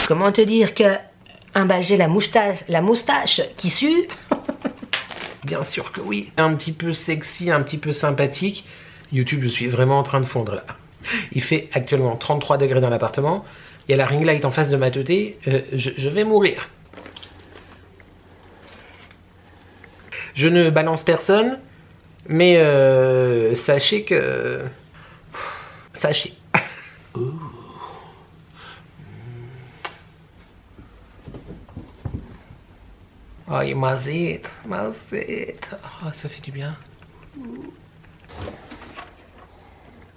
Comment te dire que j'ai la moustache qui sue? Bien sûr que oui. Un petit peu sexy, un petit peu sympathique. YouTube, je suis vraiment en train de fondre là. Il fait actuellement 33 degrés dans l'appartement. Il y a la ring light en face de ma teuté. Je vais mourir. Je ne balance personne, mais sachez que... Sachez. Oh, mazette. Oh, ça fait du bien.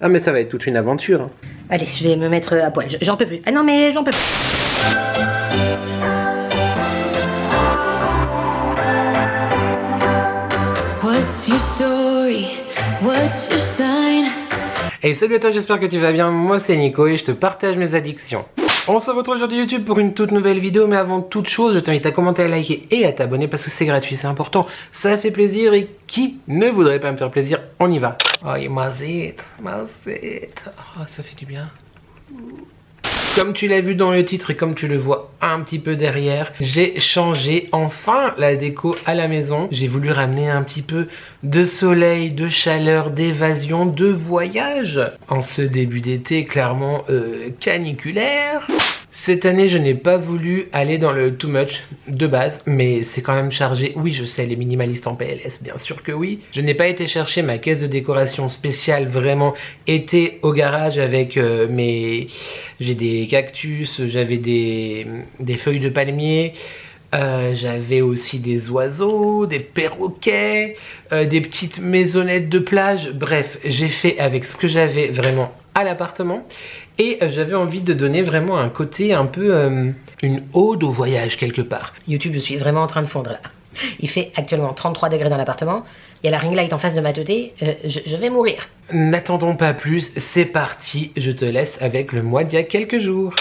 Ah mais ça va être toute une aventure. Hein. Allez, je vais me mettre à poil. J'en peux plus. Ah non mais j'en peux plus. What's your story? What's your sign? Et salut à toi, j'espère que tu vas bien. Moi c'est Nico et je te partage mes addictions. On se retrouve aujourd'hui YouTube pour une toute nouvelle vidéo, mais avant toute chose, je t'invite à commenter, à liker et à t'abonner parce que c'est gratuit, c'est important, ça fait plaisir et qui ne voudrait pas me faire plaisir, on y va. Oh, mazette. Oh, ça fait du bien. Comme tu l'as vu dans le titre et comme tu le vois un petit peu derrière, j'ai changé enfin la déco à la maison. J'ai voulu ramener un petit peu de soleil, de chaleur, d'évasion, de voyage. En ce début d'été clairement caniculaire. Cette année, je n'ai pas voulu aller dans le too much de base, mais c'est quand même chargé. Oui, je sais, les minimalistes en PLS, bien sûr que oui. Je n'ai pas été chercher ma caisse de décoration spéciale vraiment été au garage avec j'ai des cactus, j'avais des feuilles de palmier, j'avais aussi des oiseaux, des perroquets, des petites maisonnettes de plage. Bref, j'ai fait avec ce que j'avais vraiment à l'appartement. Et j'avais envie de donner vraiment un côté un peu une ode au voyage quelque part. YouTube, je suis vraiment en train de fondre là. Il fait actuellement 33 degrés dans l'appartement. Il y a la ring light en face de ma teuté. Je vais mourir. N'attendons pas plus, c'est parti. Je te laisse avec le mois d'il y a quelques jours.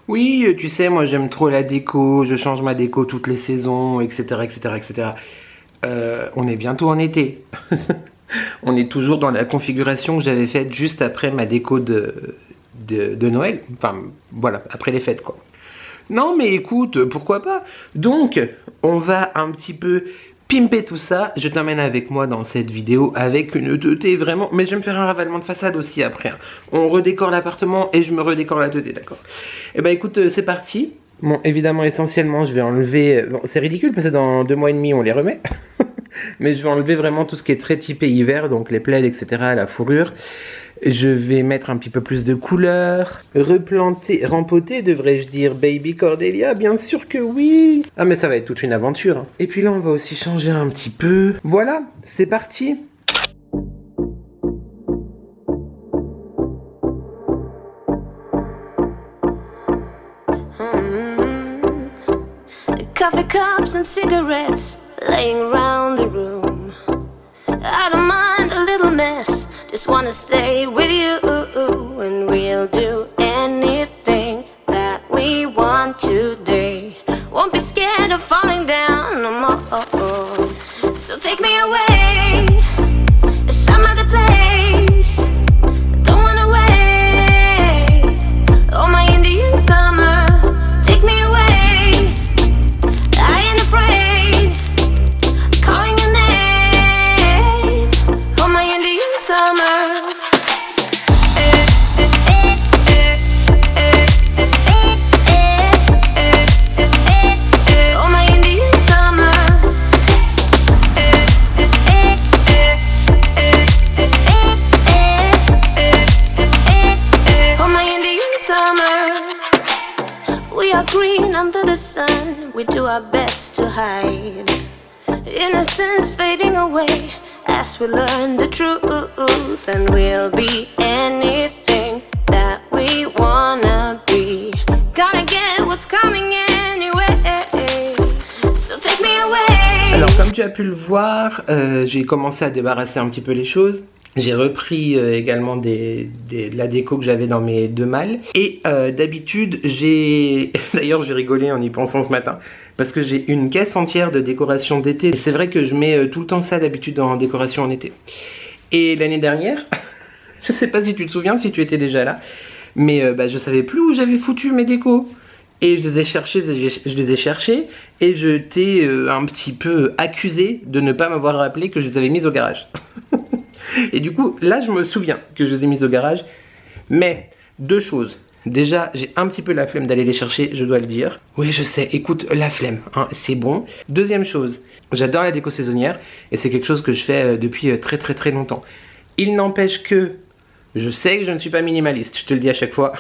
Oui, tu sais, moi j'aime trop la déco. Je change ma déco toutes les saisons, etc. On est bientôt en été. On est toujours dans la configuration que j'avais faite juste après ma déco de Noël, enfin voilà, après les fêtes quoi. Non mais écoute, pourquoi pas. Donc on va un petit peu pimper tout ça. Je t'emmène avec moi dans cette vidéo avec une teuté vraiment, mais je vais me faire un ravalement de façade aussi après. On redécore l'appartement et je me redécore la teuté, d'accord. Et bah écoute, c'est parti. Bon, évidemment, essentiellement, je vais enlever... Bon, c'est ridicule parce que dans 2 mois et demi, on les remet. Mais je vais enlever vraiment tout ce qui est très typé hiver, donc les plaids, etc., la fourrure. Je vais mettre un petit peu plus de couleurs. Replanter, rempoter, devrais-je dire, Baby Cordelia, bien sûr que oui. Ah, mais ça va être toute une aventure. Hein. Et puis là, on va aussi changer un petit peu. Voilà, c'est parti. Coffee cups and cigarettes laying around the room. I don't mind a little mess, just wanna stay with you, and we'll do anything that we want today. Won't be scared of falling down no more. So take me away to some other place. Don't wanna wait. Oh, my Indian summer, take me away. We do our best to hide innocence fading away as we learn the truth, and we'll be anything that we wanna be. Gonna get what's coming anyway, so take me away. Alors comme tu as pu le voir, j'ai commencé à débarrasser un petit peu les choses. J'ai repris également de la déco que j'avais dans mes 2 malles. Et d'habitude, d'ailleurs j'ai rigolé en y pensant ce matin, parce que j'ai une caisse entière de décoration d'été. Et c'est vrai que je mets tout le temps ça d'habitude en décoration en été. Et l'année dernière, je sais pas si tu te souviens, si tu étais déjà là, Mais je savais plus où j'avais foutu mes décos. Et je les ai cherchés et je t'ai un petit peu accusé de ne pas m'avoir rappelé que je les avais mises au garage. Et du coup, là, je me souviens que je les ai mises au garage. Mais, deux choses. Déjà, j'ai un petit peu la flemme d'aller les chercher, je dois le dire. Oui, je sais, écoute, la flemme, hein, c'est bon. Deuxième chose, j'adore la déco saisonnière et c'est quelque chose que je fais depuis très longtemps. Il n'empêche que je sais que je ne suis pas minimaliste, je te le dis à chaque fois.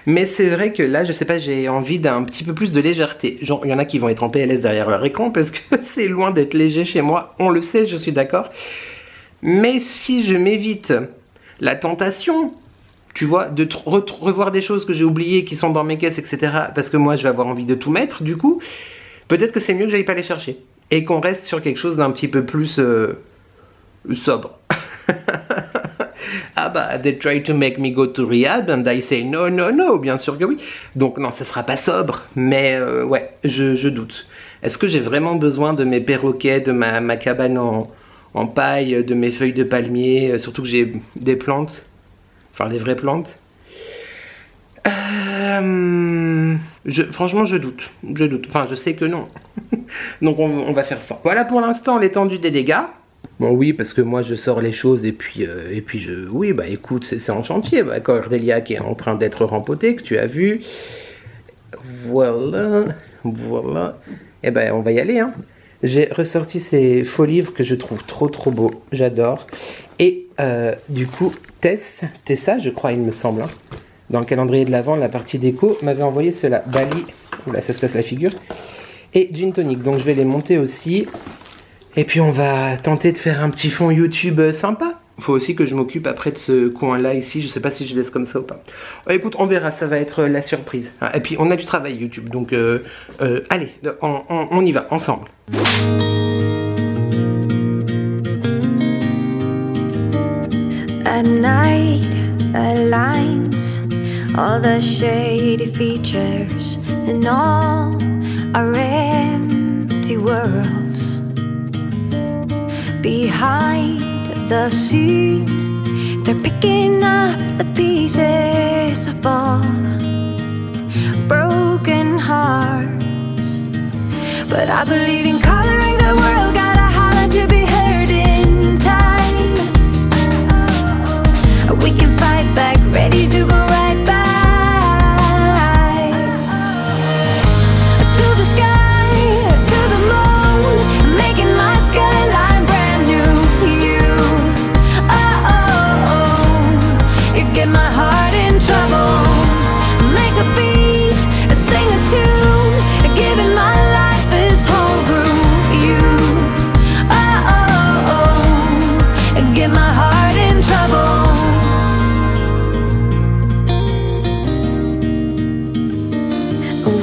Mais c'est vrai que là, je sais pas, j'ai envie d'un petit peu plus de légèreté. Genre, il y en a qui vont être en PLS derrière leur écran parce que c'est loin d'être léger chez moi. On le sait, je suis d'accord. Mais si je m'évite la tentation, tu vois, de revoir des choses que j'ai oubliées, qui sont dans mes caisses, etc. Parce que moi, je vais avoir envie de tout mettre, du coup, peut-être que c'est mieux que j'aille pas les chercher. Et qu'on reste sur quelque chose d'un petit peu plus sobre. Ah bah, they try to make me go to Riyadh and I say no, no, no, bien sûr que oui. Donc non, ça sera pas sobre, mais ouais, je doute. Est-ce que j'ai vraiment besoin de mes perroquets, de ma cabane en paille, de mes feuilles de palmier, surtout que j'ai des plantes, enfin des vraies plantes. Franchement, je doute, enfin je sais que non. Donc on va faire ça. Voilà pour l'instant l'étendue des dégâts. Bon oui, parce que moi je sors les choses et puis oui bah écoute, c'est en chantier. Bah, Cordelia qui est en train d'être rempotée, que tu as vu. Voilà. Et ben on va y aller, hein. J'ai ressorti ces faux livres que je trouve trop beaux, j'adore. Et du coup, Tessa, je crois, il me semble, hein, dans le calendrier de l'Avent, la partie déco, m'avait envoyé cela. Bali, là ça se casse la figure. Et Gin Tonic, donc je vais les monter aussi. Et puis on va tenter de faire un petit fond YouTube sympa. Faut aussi que je m'occupe après de ce coin-là ici. Je sais pas si je laisse comme ça ou pas. Écoute, on verra, ça va être la surprise. Et puis on a du travail YouTube, donc allez, on y va, ensemble. At night, aligns all the shady features in all our empty worlds. Behind the scene, they're picking up the pieces of all broken hearts. But I believe in coloring the world, gotta holler to be heard in time. We can fight back, ready to go right back to the sky, to the moon, making my skyline brand new. You get my heart in trouble. Make a beat, sing a tune, giving my life this whole groove. You, get my heart in trouble.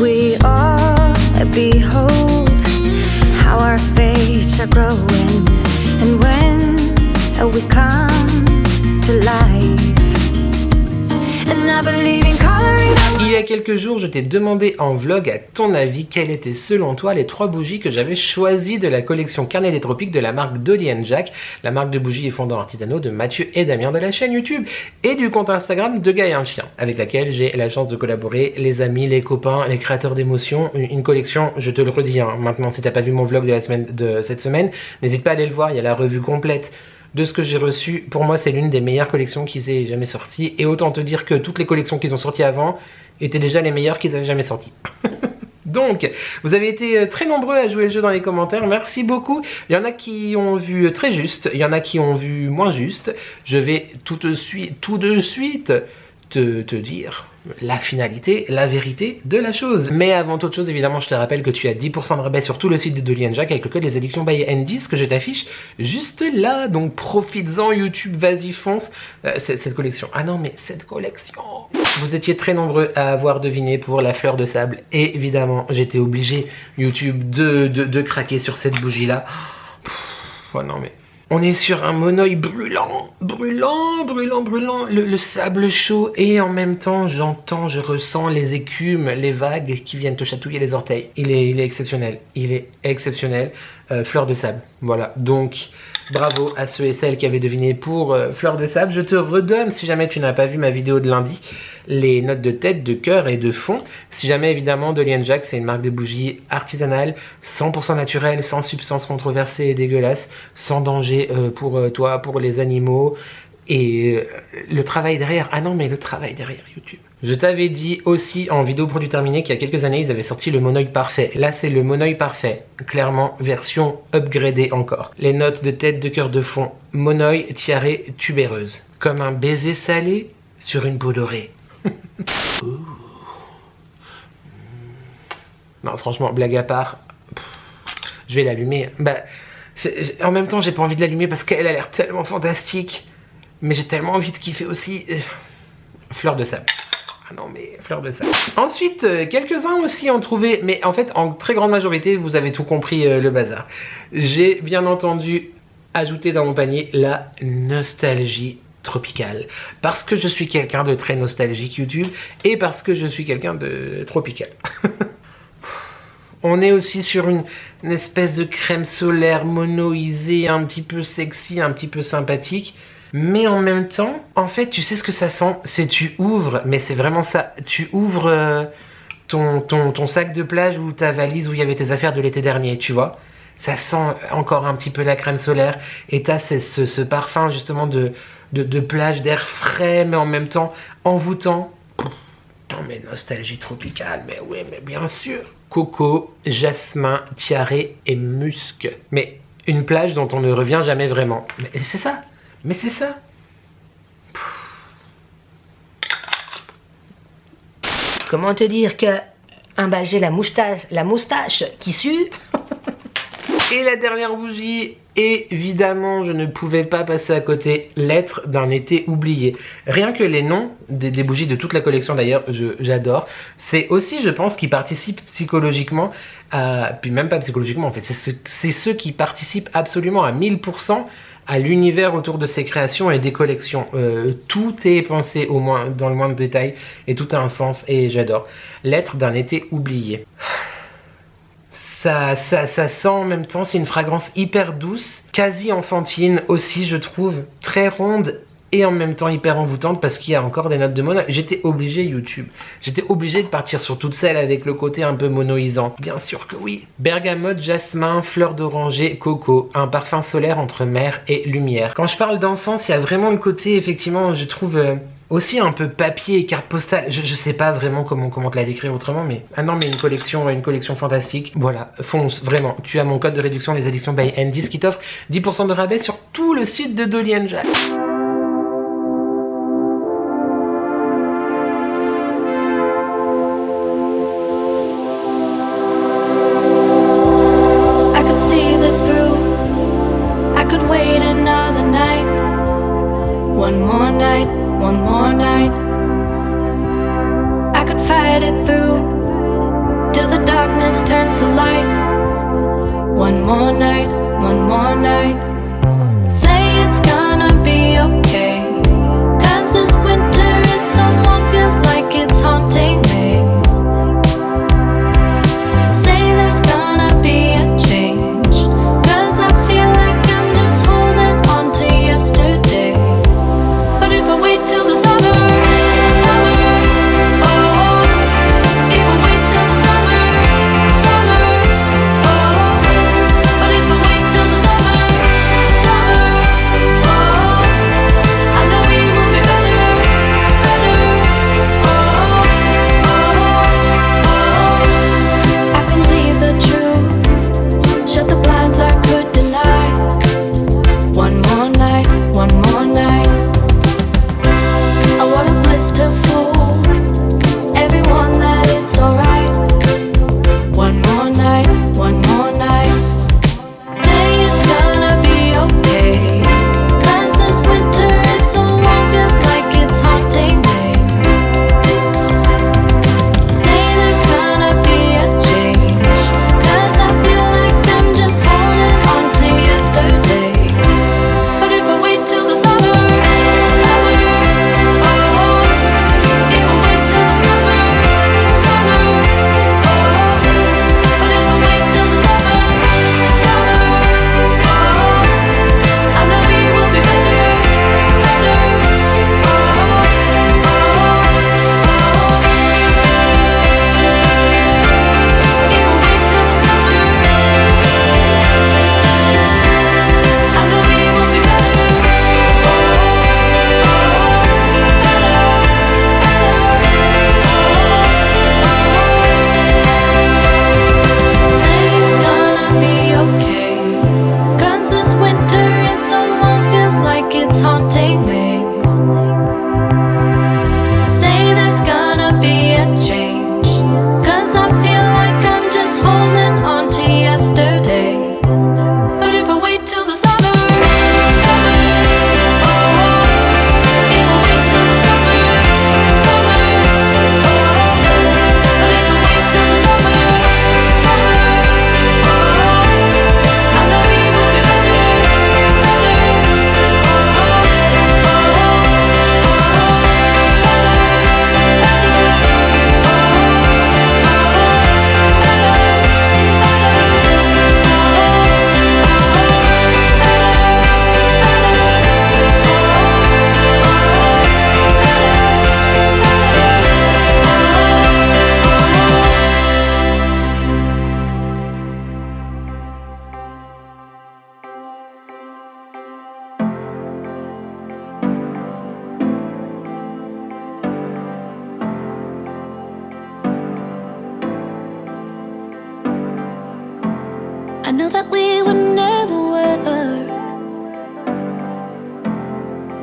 We all behold how our fates are growing, and when we come to life, and I believe in coloring. Il y a quelques jours, je t'ai demandé en vlog, à ton avis, quelles étaient selon toi les 3 bougies que j'avais choisies de la collection Carnet des Tropiques de la marque Dolly & Jack, la marque de bougies et fondants artisanaux de Mathieu et Damien de la chaîne YouTube et du compte Instagram de Gars et un chien, avec laquelle j'ai la chance de collaborer, les amis, les copains, les créateurs d'émotions, une collection, je te le redis, hein, maintenant si t'as pas vu mon vlog de cette semaine, n'hésite pas à aller le voir, il y a la revue complète de ce que j'ai reçu. Pour moi, c'est l'une des meilleures collections qu'ils aient jamais sorties. Et autant te dire que toutes les collections qu'ils ont sorties avant étaient déjà les meilleures qu'ils avaient jamais sorties. Donc, vous avez été très nombreux à jouer le jeu dans les commentaires. Merci beaucoup. Il y en a qui ont vu très juste. Il y en a qui ont vu moins juste. Je vais tout de suite te dire la finalité, la vérité de la chose. Mais avant toute chose, évidemment, je te rappelle que tu as 10% de rabais sur tout le site de Dolly & Jack avec le code Les Addictions by N10 que je t'affiche juste là. Donc profites-en YouTube, vas-y fonce. Cette collection. Ah non, mais cette collection. Vous étiez très nombreux à avoir deviné pour la fleur de sable. Et évidemment, j'étais obligé, YouTube, de craquer sur cette bougie-là. Oh non mais... On est sur un monoeil brûlant, le sable chaud et en même temps je ressens les écumes, les vagues qui viennent te chatouiller les orteils. Il est exceptionnel, fleur de sable, voilà. Donc Bravo à ceux et celles qui avaient deviné pour Fleur de Sable. Je te redonne, si jamais tu n'as pas vu ma vidéo de lundi, les notes de tête, de cœur et de fond. Si jamais, évidemment, Dolly & Jack, c'est une marque de bougies artisanale, 100% naturelle, sans substances controversées et dégueulasses, sans danger pour toi, pour les animaux. Et le travail derrière, ah non mais le travail derrière YouTube. Je t'avais dit aussi en vidéo produit terminé qu'il y a quelques années ils avaient sorti le monoeil parfait. Là c'est le monoeil parfait, clairement version upgradée encore. Les notes de tête, de cœur, de fond, monoeil, tiare, tubéreuse. Comme un baiser salé sur une peau dorée. Non franchement, blague à part, je vais l'allumer. Bah, en même temps j'ai pas envie de l'allumer parce qu'elle a l'air tellement fantastique. Mais j'ai tellement envie de kiffer aussi. Fleur de Sable. Ah non mais Fleur de Sable. Ensuite, quelques-uns aussi ont trouvé, mais en fait en très grande majorité vous avez tout compris le bazar. J'ai bien entendu ajouté dans mon panier la nostalgie tropicale. Parce que je suis quelqu'un de très nostalgique YouTube et parce que je suis quelqu'un de tropical. On est aussi sur une espèce de crème solaire monoïsée, un petit peu sexy, un petit peu sympathique. Mais en même temps, en fait, tu sais ce que ça sent? C'est tu ouvres, mais c'est vraiment ça. Tu ouvres ton sac de plage ou ta valise où il y avait tes affaires de l'été dernier, tu vois. Ça sent encore un petit peu la crème solaire. Et t'as ce parfum justement de plage, d'air frais, mais en même temps envoûtant. Non mais nostalgie tropicale, mais oui, mais bien sûr. Coco, jasmin, tiare et musc. Mais une plage dont on ne revient jamais vraiment. Mais c'est ça. Mais c'est ça. Comment te dire que j'ai la moustache qui sue. Et la dernière bougie, évidemment, je ne pouvais pas passer à côté. Lettre d'un été oublié. Rien que les noms des bougies de toute la collection d'ailleurs, j'adore. C'est aussi, je pense, qui participent psychologiquement puis même pas psychologiquement en fait. C'est ceux qui participent absolument à 1000% à l'univers autour de ces créations et des collections. Tout est pensé au moins dans le moindre détail et tout a un sens et j'adore. Lettre d'un été oublié. Ça sent en même temps, c'est une fragrance hyper douce, quasi enfantine aussi je trouve, très ronde et en même temps hyper envoûtante parce qu'il y a encore des notes de mono. J'étais obligé YouTube, j'étais obligé de partir sur toute celle avec le côté un peu monoïsant. Bien sûr que oui. Bergamote, jasmin, fleur d'oranger, coco, un parfum solaire entre mer et lumière. Quand je parle d'enfance, il y a vraiment le côté effectivement, je trouve aussi un peu papier et carte postale. Je sais pas vraiment comment te la décrire autrement, mais ah non mais une collection fantastique. Voilà, fonce vraiment. Tu as mon code de réduction Les Addictions by Andy qui t'offre 10% de rabais sur tout le site de Dolly & Jack. One more night, I could fight it through till the darkness turns to light. One more night, one more night. Say it's gonna be okay, 'cause this winter is so long, feels like it's haunting me. Say there's gonna be a change, 'cause I feel like I'm just holding on to yesterday. But if I wait till the summer, oh, if I wait till the summer, oh, but if I wait till the summer, know that we would never work.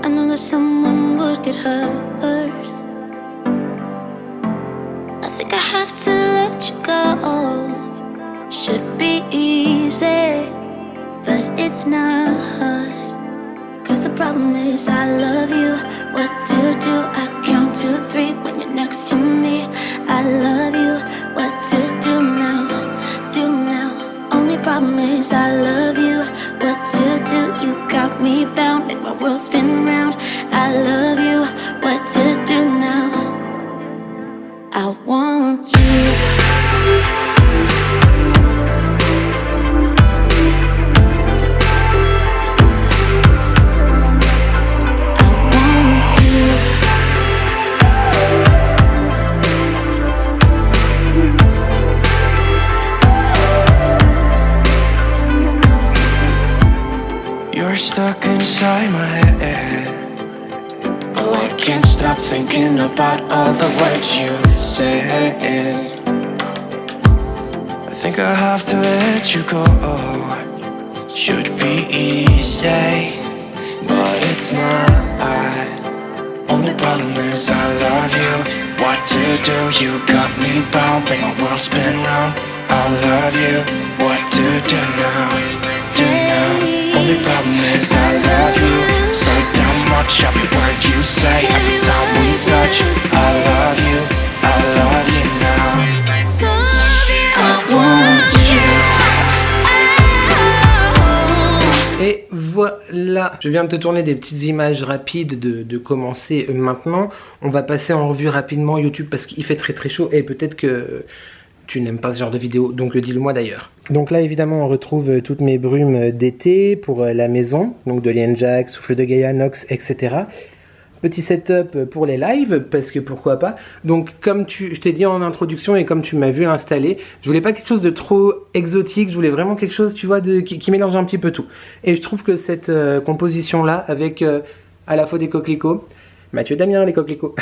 I know that someone would get hurt. I think I have to let you go. Should be easy, but it's not. Cause the problem is I love you. What to do? I count to 3 when you're next to me. I love you. What to do now? Do now. Only problem is I love you. What to do? You got me bound, make my world spin round. I love you. What to do now? I want you. Stuck inside my head. Oh, I can't stop thinking about all the words you said. I think I have to let you go. Should be easy, but it's not. Only problem is I love you. What to do? You got me bound, make my world spin round. I love you. What to do now? Do now. Only problem is I love you so damn much. Every word you say, every time we touch. I love you now. I want you. Et voilà, je viens de te tourner des petites images rapides de commencer maintenant. On va passer en revue rapidement YouTube parce qu'il fait très chaud et peut-être que tu n'aimes pas ce genre de vidéo, donc dis-le-moi d'ailleurs. Donc là évidemment on retrouve toutes mes brumes d'été pour la maison, donc de Lienjack, Souffle de Gaïa, Nox, etc. Petit setup pour les lives, parce que pourquoi pas. Donc comme je t'ai dit en introduction et comme tu m'as vu installer, je voulais pas quelque chose de trop exotique, je voulais vraiment quelque chose, tu vois, qui mélange un petit peu tout. Et je trouve que cette composition là, avec à la fois des coquelicots, Mathieu Damien les coquelicots,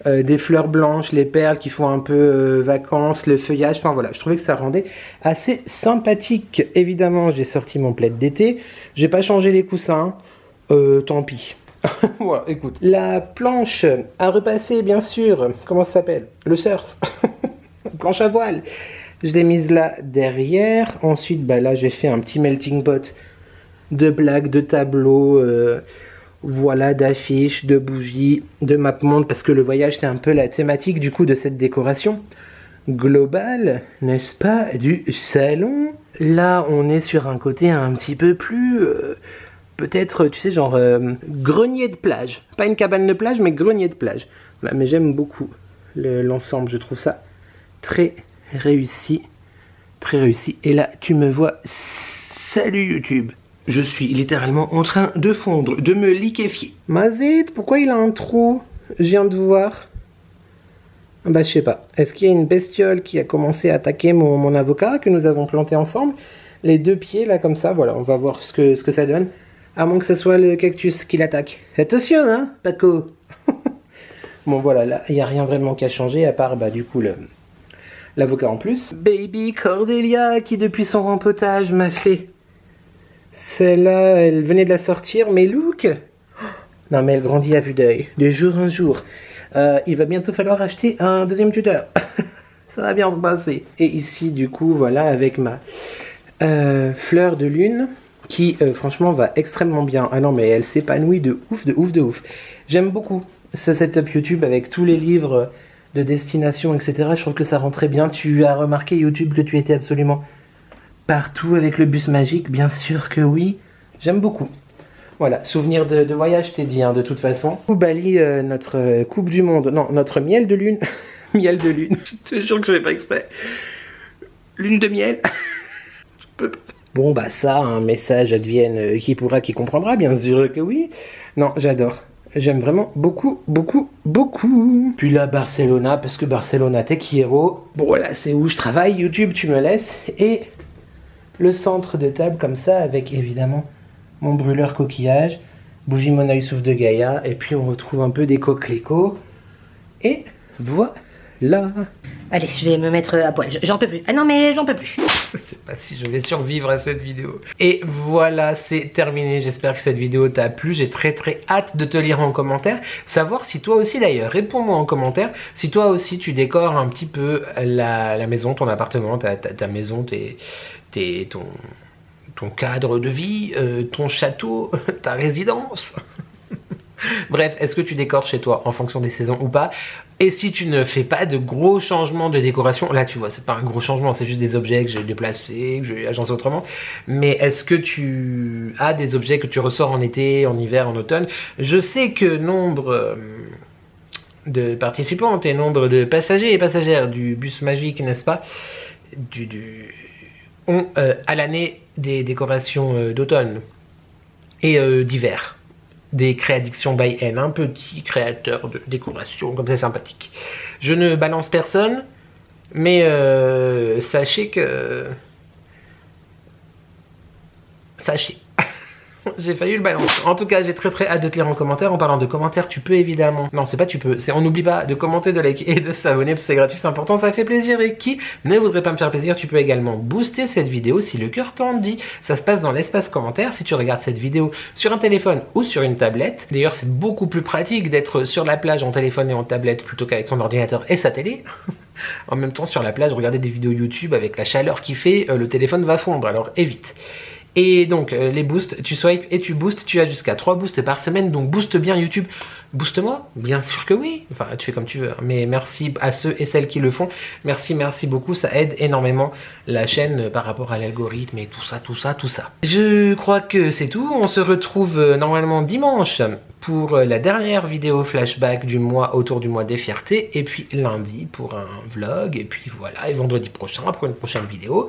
des fleurs blanches, les perles qui font un peu vacances, le feuillage, enfin voilà, je trouvais que ça rendait assez sympathique. Évidemment, j'ai sorti mon plaid d'été, j'ai pas changé les coussins, tant pis. Voilà, écoute. La planche à repasser, bien sûr, comment ça s'appelle? Le surf. Planche à voile. Je l'ai mise là derrière. Ensuite, bah là, j'ai fait un petit melting pot de blagues, de tableaux, voilà, d'affiches, de bougies, de map-monde, parce que le voyage, c'est un peu la thématique, du coup, de cette décoration globale, n'est-ce pas, du salon. Là, on est sur un côté un petit peu plus... peut-être, tu sais, genre grenier de plage. Pas une cabane de plage, mais grenier de plage. Voilà, mais j'aime beaucoup l'ensemble, je trouve ça très réussi. Très réussi. Et là, tu me vois... Salut YouTube. Je suis littéralement en train de fondre, de me liquéfier. Mazette, pourquoi il a un trou? Je viens de voir. Bah, je sais pas. Est-ce qu'il y a une bestiole qui a commencé à attaquer mon avocat que nous avons planté ensemble? Les deux pieds, là, comme ça, voilà, on va voir ce que ça donne. À moins que ce soit le cactus qui l'attaque. Attention, hein, Paco. Bon, voilà, là, il n'y a rien vraiment qu'à changer, à part, bah, du coup, l'avocat en plus. Baby Cordelia, qui depuis son rempotage m'a fait... Celle-là, elle venait de la sortir, mais look! Non, mais elle grandit à vue d'œil, de jour en jour. Il va bientôt falloir acheter un deuxième tuteur. Ça va bien se passer. Et ici, du coup, voilà, avec ma fleur de lune, qui, franchement, va extrêmement bien. Ah non, mais elle s'épanouit de ouf, de ouf, de ouf. J'aime beaucoup ce setup YouTube avec tous les livres de destination, etc. Je trouve que ça rend très bien. Tu as remarqué, YouTube, que tu étais absolument... partout avec le bus magique, bien sûr que oui. J'aime beaucoup. Voilà, souvenir de voyage, je t'ai dit, hein, de toute façon. Bali, notre coupe du monde, non, notre miel de lune. Miel de lune, je te jure que je vais pas exprès. Lune de miel. Je peux pas. Bon, bah ça, un message advienne qui pourra, qui comprendra, bien sûr que oui. Non, j'adore. J'aime vraiment beaucoup, beaucoup, beaucoup. Puis là, Barcelona, parce que Barcelona, t'es Quiero. Bon, voilà, c'est où je travaille. YouTube, tu me laisses. Et... le centre de table comme ça, avec évidemment mon brûleur coquillage, bougie mon œil souffle de Gaïa, et puis on retrouve un peu des coquelicots. Et voilà. là. Allez, je vais me mettre à poil. J'en peux plus. Ah non, mais j'en peux plus. Je sais pas si je vais survivre à cette vidéo. Et voilà, c'est terminé. J'espère que cette vidéo t'a plu. J'ai très hâte de te lire en commentaire. Savoir si toi aussi d'ailleurs, réponds-moi en commentaire, si toi aussi tu décores un petit peu la maison, ton appartement, ta maison, ton cadre de vie, ton château, ta résidence. Bref, est-ce que tu décores chez toi en fonction des saisons ou pas? Et si tu ne fais pas de gros changements de décoration, là tu vois, c'est pas un gros changement, c'est juste des objets que j'ai déplacés, que j'ai agencés autrement. Mais est-ce que tu as des objets que tu ressors en été, en hiver, en automne? Je sais que nombre de participantes et nombre de passagers et passagères du bus magique, n'est-ce pas, ont à l'année des décorations d'automne et d'hiver. Des Créaddiction by N, un petit créateur de décoration, comme c'est sympathique. Je ne balance personne, mais sachez que... Sachez. J'ai failli le balancer. En tout cas, j'ai très hâte de te lire en commentaire. En parlant de commentaires, tu peux évidemment... Non, c'est pas tu peux. C'est on n'oublie pas de commenter, de liker et de s'abonner parce que c'est gratuit, c'est important, ça fait plaisir. Et qui ne voudrait pas me faire plaisir, tu peux également booster cette vidéo si le cœur t'en dit. Ça se passe dans l'espace commentaire si tu regardes cette vidéo sur un téléphone ou sur une tablette. D'ailleurs, c'est beaucoup plus pratique d'être sur la plage en téléphone et en tablette plutôt qu'avec son ordinateur et sa télé. En même temps, sur la plage, regarder des vidéos YouTube avec la chaleur qu'il fait, le téléphone va fondre, alors évite. Et donc les boosts, tu swipes et tu boostes, tu as jusqu'à 3 boosts par semaine, donc booste bien YouTube. Booste-moi, bien sûr que oui, enfin tu fais comme tu veux, mais merci à ceux et celles qui le font, merci beaucoup, ça aide énormément la chaîne par rapport à l'algorithme et tout ça. Je crois que c'est tout, on se retrouve normalement dimanche pour la dernière vidéo flashback du mois autour du mois des fiertés, et puis lundi pour un vlog, et puis voilà, et vendredi prochain pour une prochaine vidéo,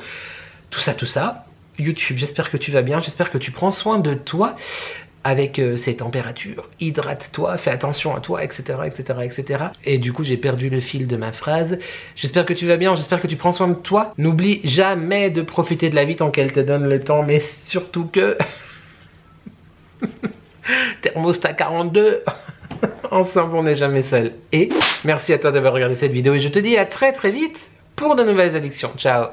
tout ça. YouTube, j'espère que tu vas bien, j'espère que tu prends soin de toi avec ces températures, hydrate-toi, fais attention à toi, etc. Et du coup, j'ai perdu le fil de ma phrase. J'espère que tu vas bien, j'espère que tu prends soin de toi. N'oublie jamais de profiter de la vie tant qu'elle te donne le temps, mais surtout que... Thermostat 42. Ensemble, on n'est jamais seul. Et merci à toi d'avoir regardé cette vidéo et je te dis à très vite pour de nouvelles addictions. Ciao.